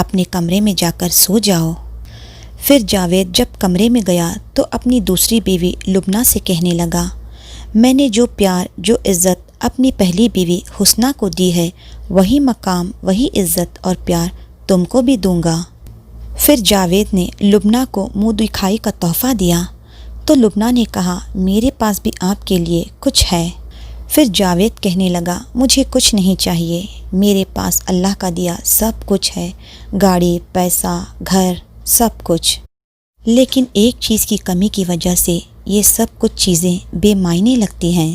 اپنے کمرے میں جا کر سو جاؤ۔ پھر جاوید جب کمرے میں گیا تو اپنی دوسری بیوی لبنہ سے کہنے لگا، میں نے جو پیار جو عزت اپنی پہلی بیوی حسنہ کو دی ہے، وہی مقام، وہی عزت اور پیار تم کو بھی دوں گا۔ پھر جاوید نے لبنہ کو منہ دکھائی کا تحفہ دیا تو لبنہ نے کہا، میرے پاس بھی آپ کے لیے کچھ ہے۔ پھر جاوید کہنے لگا، مجھے کچھ نہیں چاہیے، میرے پاس اللہ کا دیا سب کچھ ہے، گاڑی، پیسہ، گھر، سب کچھ، لیکن ایک چیز کی کمی کی وجہ سے یہ سب کچھ چیزیں بے معنی لگتی ہیں۔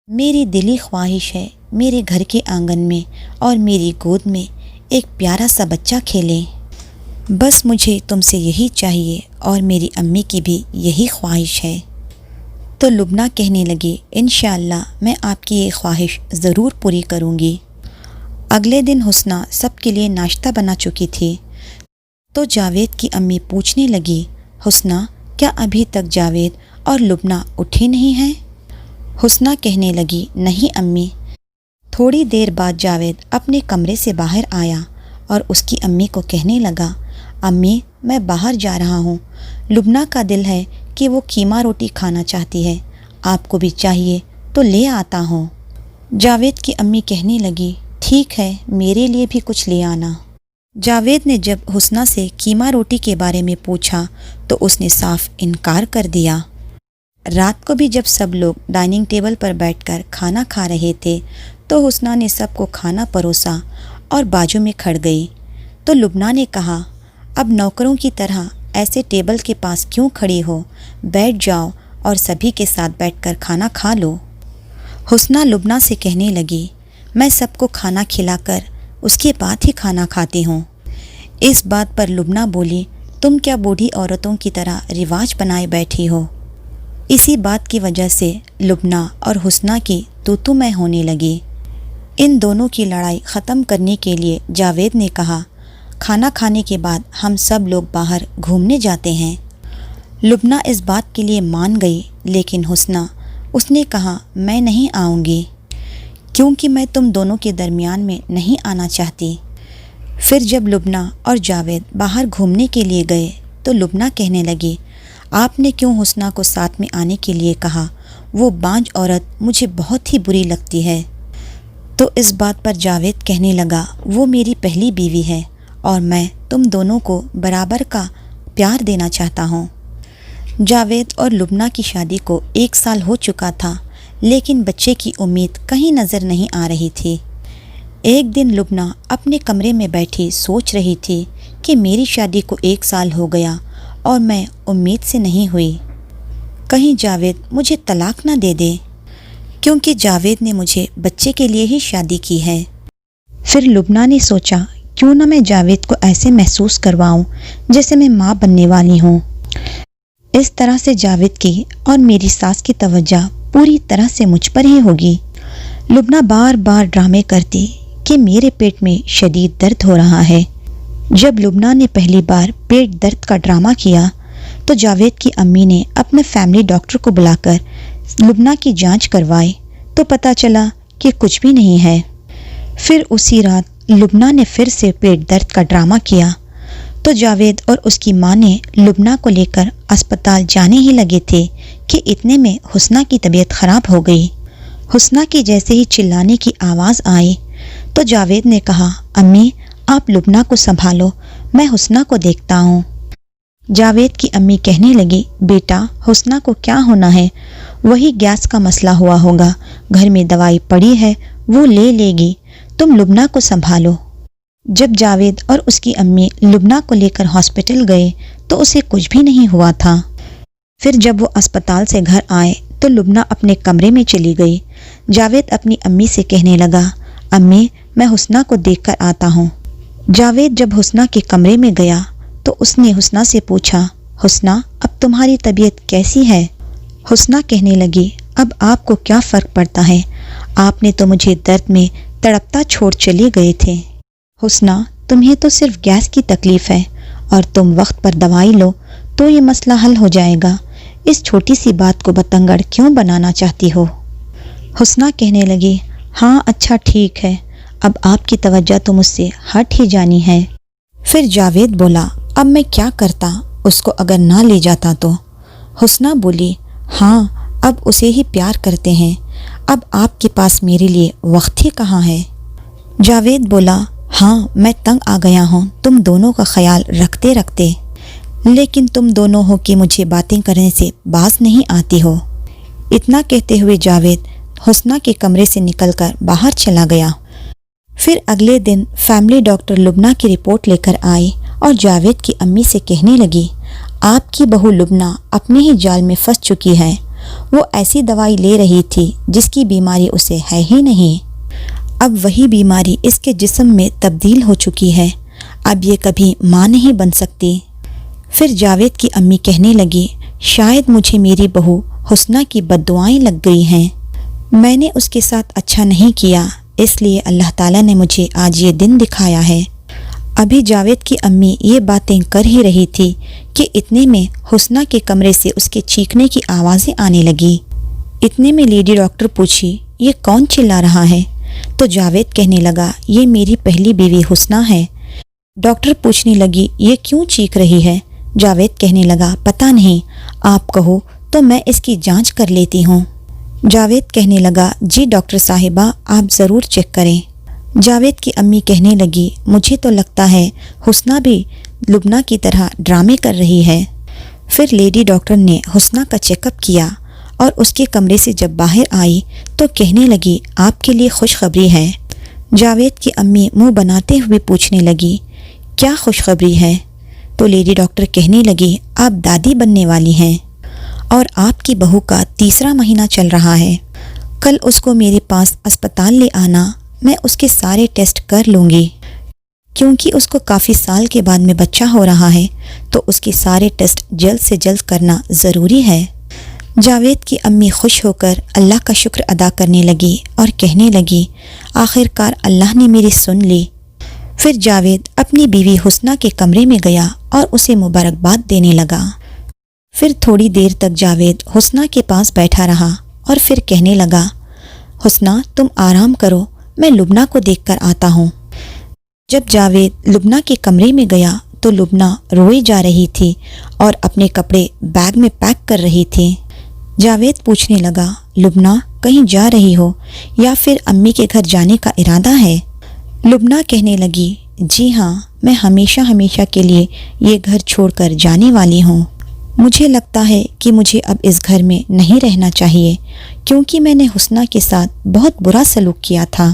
میری دلی خواہش ہے میرے گھر کے آنگن میں اور میری گود میں ایک پیارا سا بچہ کھیلے، بس مجھے تم سے یہی چاہیے اور میری امی کی بھی یہی خواہش ہے۔ تو لبنہ کہنے لگی، انشاءاللہ میں آپ کی یہ خواہش ضرور پوری کروں گی۔ اگلے دن حسنہ سب کے لیے ناشتہ بنا چکی تھی تو جاوید کی امی پوچھنے لگی، حسنہ کیا ابھی تک جاوید اور لبنہ اٹھے نہیں ہیں؟ حسنہ کہنے لگی، نہیں امی۔ تھوڑی دیر بعد جاوید اپنے کمرے سے باہر آیا اور اس کی امی کو کہنے لگا، امی میں باہر جا رہا ہوں، لبنہ کا دل ہے کہ وہ قیمہ روٹی کھانا چاہتی ہے، آپ کو بھی چاہیے تو لے آتا ہوں۔ جاوید کی امی کہنے لگی، ٹھیک ہے میرے لیے بھی کچھ لے آنا۔ جاوید نے جب حسنہ سے قیمہ روٹی کے بارے میں پوچھا تو اس نے صاف انکار کر دیا۔ رات کو بھی جب سب لوگ ڈائننگ ٹیبل پر بیٹھ کر کھانا کھا رہے تھے تو حسنہ نے سب کو کھانا پروسا اور بازو میں کھڑ گئی تو لبنہ نے کہا، اب نوکروں کی طرح ایسے ٹیبل کے پاس کیوں کھڑی ہو، بیٹھ جاؤ اور سبھی کے ساتھ بیٹھ کر کھانا کھا لو۔ حسنہ لبنہ سے کہنے لگی، میں سب کو کھانا کھلا کر اس کے بعد ہی کھانا کھاتی ہوں۔ اس بات پر لبنہ بولی، تم کیا بوڑھی عورتوں کی طرح رواج بنائے بیٹھی ہو؟ اسی بات کی وجہ سے لبنہ اور حسنہ کی تو میں ہونے لگی۔ ان دونوں کی لڑائی ختم کرنے کے لیے جاوید نے کہا، کھانا کھانے کے بعد ہم سب لوگ باہر گھومنے جاتے ہیں۔ لبنہ اس بات کے لیے مان گئی، لیکن حسنہ اس نے کہا، میں نہیں آؤں گی کیونکہ میں تم دونوں کے درمیان میں نہیں آنا چاہتی۔ پھر جب لبنہ اور جاوید باہر گھومنے کے لیے گئے تو لبنہ کہنے لگی، آپ نے کیوں حسنہ کو ساتھ میں آنے کے لیے کہا؟ وہ بانجھ عورت مجھے بہت ہی بری لگتی ہے۔ تو اس بات پر جاوید کہنے لگا، وہ میری پہلی بیوی ہے اور میں تم دونوں کو برابر کا پیار دینا چاہتا ہوں۔ جاوید اور لبنہ کی شادی کو 1 سال ہو چکا تھا، لیکن بچے کی امید کہیں نظر نہیں آ رہی تھی۔ ایک دن لبنہ اپنے کمرے میں بیٹھی سوچ رہی تھی کہ میری شادی کو 1 سال ہو گیا اور میں امید سے نہیں ہوئی، کہیں جاوید مجھے طلاق نہ دے دے، کیونکہ جاوید نے مجھے بچے کے لیے ہی شادی کی ہے۔ پھر لبنہ نے سوچا، کیوں نہ میں جاوید کو ایسے محسوس کرواؤں جیسے میں ماں بننے والی ہوں۔ اس طرح سے جاوید کی اور میری ساس کی توجہ پوری طرح سے مجھ پر ہی ہوگی۔ لبنہ بار بار ڈرامے کرتی کہ میرے پیٹ میں شدید درد ہو رہا ہے۔ جب لبنہ نے پہلی بار پیٹ درد کا ڈرامہ کیا تو جاوید کی امی نے اپنے فیملی ڈاکٹر کو بلا کر لبنہ کی جانچ کروائی تو پتہ چلا کہ کچھ بھی نہیں ہے۔ پھر اسی رات لبنہ نے پھر سے پیٹ درد کا ڈرامہ کیا تو جاوید اور اس کی ماں نے لبنہ کو لے کر اسپتال جانے ہی لگے تھے کہ اتنے میں حسنہ کی طبیعت خراب ہو گئی۔ حسنہ کی جیسے ہی چلانے کی آواز آئی تو جاوید نے کہا، امی آپ لبنہ کو سنبھالو، میں حسنہ کو دیکھتا ہوں۔ جاوید کی امی کہنے لگی، بیٹا حسنہ کو کیا ہونا ہے، وہی گیس کا مسئلہ ہوا ہوگا، گھر میں دوائی پڑی ہے وہ لے لے گی، تم لبنہ کو سنبھالو۔ جب جاوید اور اس کی امی لبنہ کو لے کر ہاسپٹل گئے تو اسے کچھ بھی نہیں ہوا تھا۔ پھر جب وہ اسپتال سے گھر آئے تو لبنہ اپنے کمرے میں چلی گئی۔ جاوید اپنی امی سے کہنے لگا، امی میں حسنہ کو دیکھ کر آتا ہوں۔ جاوید جب حسنہ کے کمرے میں گیا تو اس نے حسنہ سے پوچھا، حسنہ اب تمہاری طبیعت کیسی ہے؟ حسنہ کہنے لگی، اب آپ کو کیا فرق پڑتا ہے، آپ نے تو مجھے درد میں تڑپتا چھوڑ چلے گئے تھے۔ حسنہ تمہیں تو صرف گیس کی تکلیف ہے اور تم وقت پر دوائی لو تو یہ مسئلہ حل ہو جائے گا، اس چھوٹی سی بات کو بتنگڑ کیوں بنانا چاہتی ہو؟ حسنہ کہنے لگی، ہاں اچھا ٹھیک ہے، اب آپ کی توجہ تو مجھ سے ہٹ ہی جانی ہے۔ پھر جاوید بولا اب میں کیا کرتا اس کو اگر نہ لے جاتا تو؟ حسنہ بولی ہاں اب اسے ہی پیار کرتے ہیں، اب آپ کے پاس میرے لیے وقت ہی کہاں ہے؟ جاوید بولا ہاں میں تنگ آ گیا ہوں تم دونوں کا خیال رکھتے رکھتے، لیکن تم دونوں ہو کہ مجھے باتیں کرنے سے باز نہیں آتی ہو۔ اتنا کہتے ہوئے جاوید حسنہ کے کمرے سے نکل کر باہر چلا گیا۔ پھر اگلے دن فیملی ڈاکٹر لبنہ کی رپورٹ لے کر آئی اور جاوید کی امی سے کہنے لگی آپ کی بہو لبنہ اپنے ہی جال میں پھنس چکی ہے، وہ ایسی دوائی لے رہی تھی جس کی بیماری اسے ہے ہی نہیں، اب وہی بیماری اس کے جسم میں تبدیل ہو چکی ہے، اب یہ کبھی ماں نہیں بن سکتی۔ پھر جاوید کی امی کہنے لگی شاید مجھے میری بہو حسنہ کی بد دعائیں لگ گئی ہیں، میں نے اس کے ساتھ اچھا نہیں کیا اس لیے اللہ تعالیٰ نے مجھے آج یہ دن دکھایا ہے۔ ابھی جاوید کی امی یہ باتیں کر ہی رہی تھی کہ اتنے میں حسنہ کے کمرے سے اس کے چیخنے کی آوازیں آنے لگی۔ اتنے میں لیڈی ڈاکٹر پوچھی یہ کون چلا رہا ہے؟ تو جاوید کہنے لگا یہ میری پہلی بیوی حسنہ ہے۔ ڈاکٹر پوچھنے لگی یہ کیوں چیخ رہی ہے؟ جاوید کہنے لگا پتہ نہیں، آپ کہو تو میں اس کی جانچ کر لیتی ہوں۔ جاوید کہنے لگا جی ڈاکٹر صاحبہ آپ ضرور چیک کریں۔ جاوید کی امی کہنے لگی مجھے تو لگتا ہے حسنہ بھی لبنہ کی طرح ڈرامے کر رہی ہے۔ پھر لیڈی ڈاکٹر نے حسنہ کا چیک اپ کیا اور اس کے کمرے سے جب باہر آئی تو کہنے لگی آپ کے لیے خوشخبری ہے۔ جاوید کی امی منہ بناتے ہوئے پوچھنے لگی کیا خوشخبری ہے؟ تو لیڈی ڈاکٹر کہنے لگی آپ دادی بننے والی ہیں اور آپ کی بہو کا تیسرا مہینہ چل رہا ہے، کل اس کو میرے پاس اسپتال لے آنا، میں اس کے سارے ٹیسٹ کر لوں گی، کیونکہ اس کو کافی سال کے بعد میں بچہ ہو رہا ہے تو اس کے سارے ٹیسٹ جلد سے جلد کرنا ضروری ہے۔ جاوید کی امی خوش ہو کر اللہ کا شکر ادا کرنے لگی اور کہنے لگی آخر کار اللہ نے میری سن لی۔ پھر جاوید اپنی بیوی حسنہ کے کمرے میں گیا اور اسے مبارکباد دینے لگا۔ پھر تھوڑی دیر تک جاوید حسنہ کے پاس بیٹھا رہا اور پھر کہنے لگا حسنہ تم آرام کرو، میں لبنہ کو دیکھ کر آتا ہوں۔ جب جاوید لبنہ کے کمرے میں گیا تو لبنہ روئے جا رہی تھی اور اپنے کپڑے بیگ میں پیک کر رہی تھی۔ جاوید پوچھنے لگا لبنہ کہیں جا رہی ہو یا پھر امی کے گھر جانے کا ارادہ ہے؟ لبنہ کہنے لگی جی ہاں میں ہمیشہ کے لیے یہ گھر چھوڑ کر جانے والی ہوں، مجھے لگتا ہے کہ مجھے اب اس گھر میں نہیں رہنا چاہیے کیونکہ میں نے حسنہ کے ساتھ بہت برا سلوک کیا تھا،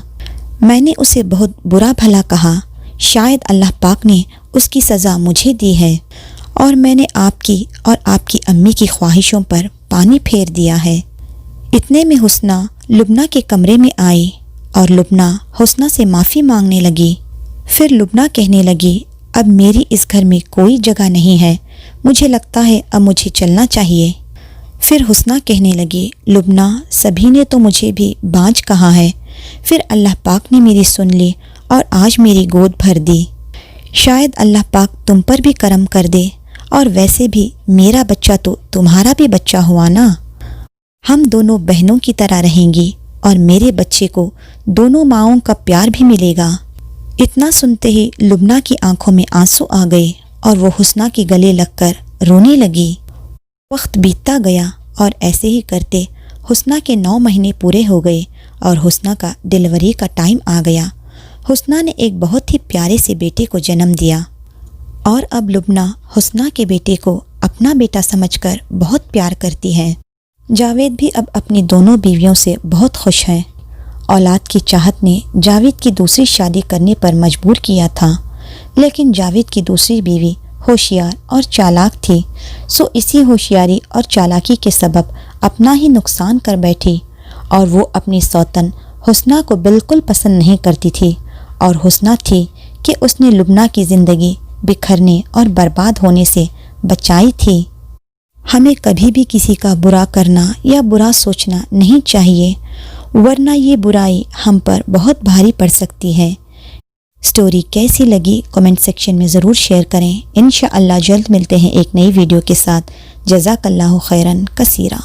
میں نے اسے بہت برا بھلا کہا، شاید اللہ پاک نے اس کی سزا مجھے دی ہے اور میں نے آپ کی اور آپ کی امی کی خواہشوں پر پانی پھیر دیا ہے۔ اتنے میں حسنہ لبنہ کے کمرے میں آئی اور لبنہ حسنہ سے معافی مانگنے لگی۔ پھر لبنہ کہنے لگی اب میری اس گھر میں کوئی جگہ نہیں ہے، مجھے لگتا ہے اب مجھے چلنا چاہیے۔ پھر حسنہ کہنے لگی لبنہ سبھی نے تو مجھے بھی بانجھ کہا ہے، پھر اللہ پاک نے میری سن لی اور آج میری گود بھر دی، شاید اللہ پاک تم پر بھی کرم کر دے، اور ویسے بھی میرا بچہ تو تمہارا بھی بچہ ہوا نا، ہم دونوں بہنوں کی طرح رہیں گی اور میرے بچے کو دونوں ماؤں کا پیار بھی ملے گا۔ اتنا سنتے ہی لبنہ کی آنکھوں میں آنسو آ گئے اور وہ حسنہ کے گلے لگ کر رونے لگی۔ وقت بیتتا گیا اور ایسے ہی کرتے حسنہ کے 9 مہینے پورے ہو گئے اور حسنہ کا ڈیلیوری کا ٹائم آ گیا۔ حسنہ نے ایک بہت ہی پیارے سے بیٹے کو جنم دیا اور اب لبنہ حسنہ کے بیٹے کو اپنا بیٹا سمجھ کر بہت پیار کرتی ہے۔ جاوید بھی اب اپنی دونوں بیویوں سے بہت خوش ہے۔ اولاد کی چاہت نے جاوید کی دوسری شادی کرنے پر مجبور کیا تھا، لیکن جاوید کی دوسری بیوی ہوشیار اور چالاک تھی، سو اسی ہوشیاری اور چالاکی کے سبب اپنا ہی نقصان کر بیٹھی، اور وہ اپنی سوتن حسنہ کو بالکل پسند نہیں کرتی تھی، اور حسنہ تھی کہ اس نے لبنہ کی زندگی بکھرنے اور برباد ہونے سے بچائی تھی۔ ہمیں کبھی بھی کسی کا برا کرنا یا برا سوچنا نہیں چاہیے، ورنہ یہ برائی ہم پر بہت بھاری پڑ سکتی ہے۔ سٹوری کیسی لگی کمنٹ سیکشن میں ضرور شیئر کریں۔ انشاءاللہ جلد ملتے ہیں ایک نئی ویڈیو کے ساتھ۔ جزاک اللہ خیرن کثیرا۔